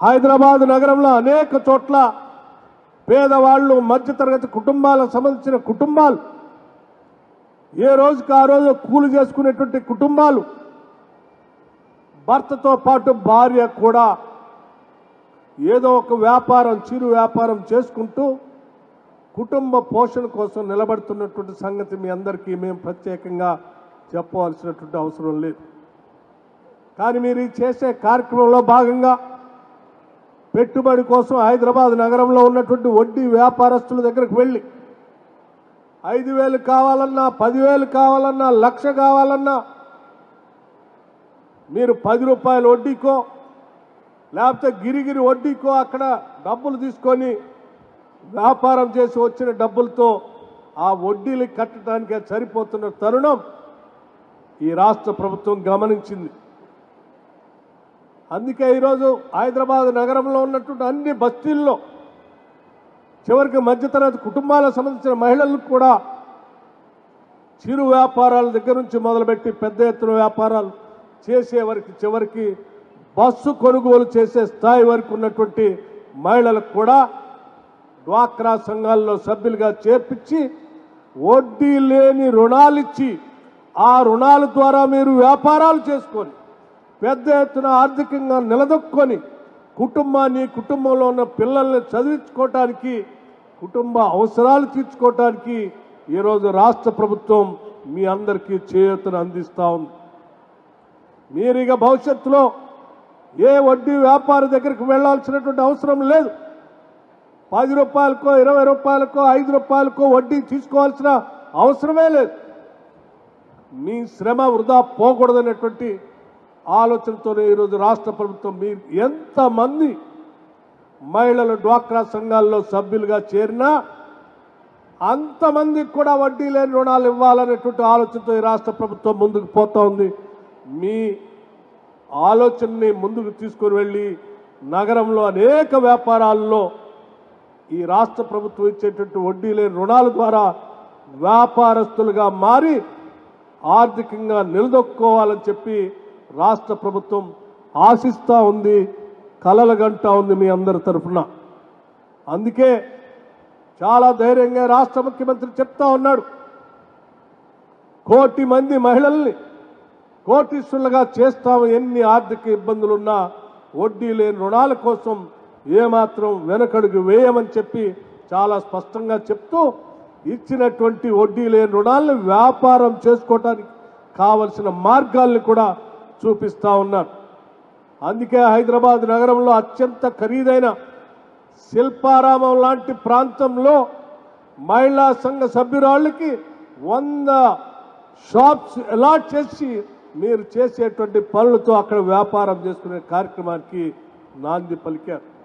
హైదరాబాద్ నగరంలో అనేక చోట్ల పేదవాళ్ళు మధ్యతరగతి కుటుంబాలకు సంబంధించిన కుటుంబాలు ఏ రోజుకి ఆ రోజు కూలి చేసుకునేటువంటి కుటుంబాలు భర్తతో పాటు భార్య కూడా ఏదో ఒక వ్యాపారం చిరు వ్యాపారం చేసుకుంటూ కుటుంబ పోషణ కోసం నిలబడుతున్నటువంటి సంగతి మీ అందరికీ మేము ప్రత్యేకంగా చెప్పవలసినటువంటి అవసరం లేదు. కానీ మీరు చేసే కార్యక్రమంలో భాగంగా పెట్టుబడి కోసం హైదరాబాద్ నగరంలో ఉన్నటువంటి వడ్డీ వ్యాపారస్తుల దగ్గరకు వెళ్ళి 5,000 కావాలన్నా 10,000 కావాలన్నా 1,00,000 కావాలన్నా మీరు 10 రూపాయల వడ్డీకో లేకపోతే గిరిగిరి వడ్డీకో అక్కడ డబ్బులు తీసుకొని వ్యాపారం చేసి వచ్చిన డబ్బులతో ఆ వడ్డీలు కట్టడానికే సరిపోతున్న తరుణం ఈ రాష్ట్ర ప్రభుత్వం గమనించింది. అందుకే ఈరోజు హైదరాబాద్ నగరంలో ఉన్నటువంటి అన్ని బస్తీల్లో చివరికి మధ్యతరగతి కుటుంబాలకు సంబంధించిన మహిళలకు కూడా చిరు వ్యాపారాల దగ్గర నుంచి మొదలుపెట్టి పెద్ద ఎత్తున వ్యాపారాలు చేసేవారికి చివరికి బస్సు కొనుగోలు చేసే స్థాయి వరకు ఉన్నటువంటి మహిళలకు కూడా డ్వాక్రా సంఘాల్లో సభ్యులుగా చేర్పించి వడ్డీ లేని రుణాలు ఇచ్చి ఆ రుణాల ద్వారా మీరు వ్యాపారాలు చేసుకొని పెద్ద ఎత్తున ఆర్థికంగా నిలదొక్కుని కుటుంబంలో ఉన్న పిల్లల్ని చదివించుకోవటానికి కుటుంబ అవసరాలు తీర్చుకోవటానికి ఈరోజు రాష్ట్ర ప్రభుత్వం మీ అందరికీ చేయూతను అందిస్తూ ఉంది. మీరు ఇక భవిష్యత్తులో ఏ వడ్డీ వ్యాపారి దగ్గరికి వెళ్లాల్సినటువంటి అవసరం లేదు. 10 రూపాయలకో 20 రూపాయలకో 5 రూపాయలకో వడ్డీ తీసుకోవాల్సిన అవసరమే లేదు. మీ శ్రమ వృధా పోకూడదనేటువంటి ఆలోచనతోనే ఈరోజు రాష్ట్ర ప్రభుత్వం మీరు ఎంతమంది మహిళలు డ్వాక్రా సంఘాల్లో సభ్యులుగా చేరినా అంతమందికి కూడా వడ్డీ లేని రుణాలు ఇవ్వాలనేటువంటి ఆలోచనతో ఈ రాష్ట్ర ప్రభుత్వం ముందుకు పోతా ఉంది. మీ ఆలోచనని ముందుకు తీసుకొని వెళ్ళి నగరంలో అనేక వ్యాపారాల్లో ఈ రాష్ట్ర ప్రభుత్వం ఇచ్చేటువంటి వడ్డీ లేని రుణాల ద్వారా వ్యాపారస్తులుగా మారి ఆర్థికంగా నిలదొక్కుకోవాలని చెప్పి రాష్ట్ర ప్రభుత్వం ఆశిస్తూ ఉంది, కలలుగంటా ఉంది మీ అందరి తరఫున. అందుకే చాలా ధైర్యంగా రాష్ట్ర ముఖ్యమంత్రి చెప్తా ఉన్నాడు, 1 కోటి మంది మహిళల్ని కోటీశ్వరులుగా చేస్తాము. ఎన్ని ఆర్థిక ఇబ్బందులున్నా వడ్డీ లేని రుణాల కోసం ఏమాత్రం వెనకడుగు వేయమని చెప్పి చాలా స్పష్టంగా చెప్తూ ఇచ్చినటువంటి వడ్డీ లేని రుణాలను వ్యాపారం చేసుకోవడానికి కావలసిన మార్గాల్ని కూడా చూపిస్తా ఉన్నారు. అందుకే హైదరాబాద్ నగరంలో అత్యంత ఖరీదైన శిల్పారామం లాంటి ప్రాంతంలో మహిళా సంఘ సభ్యురాళ్ళకి 100 షాప్స్ అలాట్ చేసి మీరు చేసేటువంటి పనులతో అక్కడ వ్యాపారం చేసుకునే కార్యక్రమానికి నాంది పలికారు.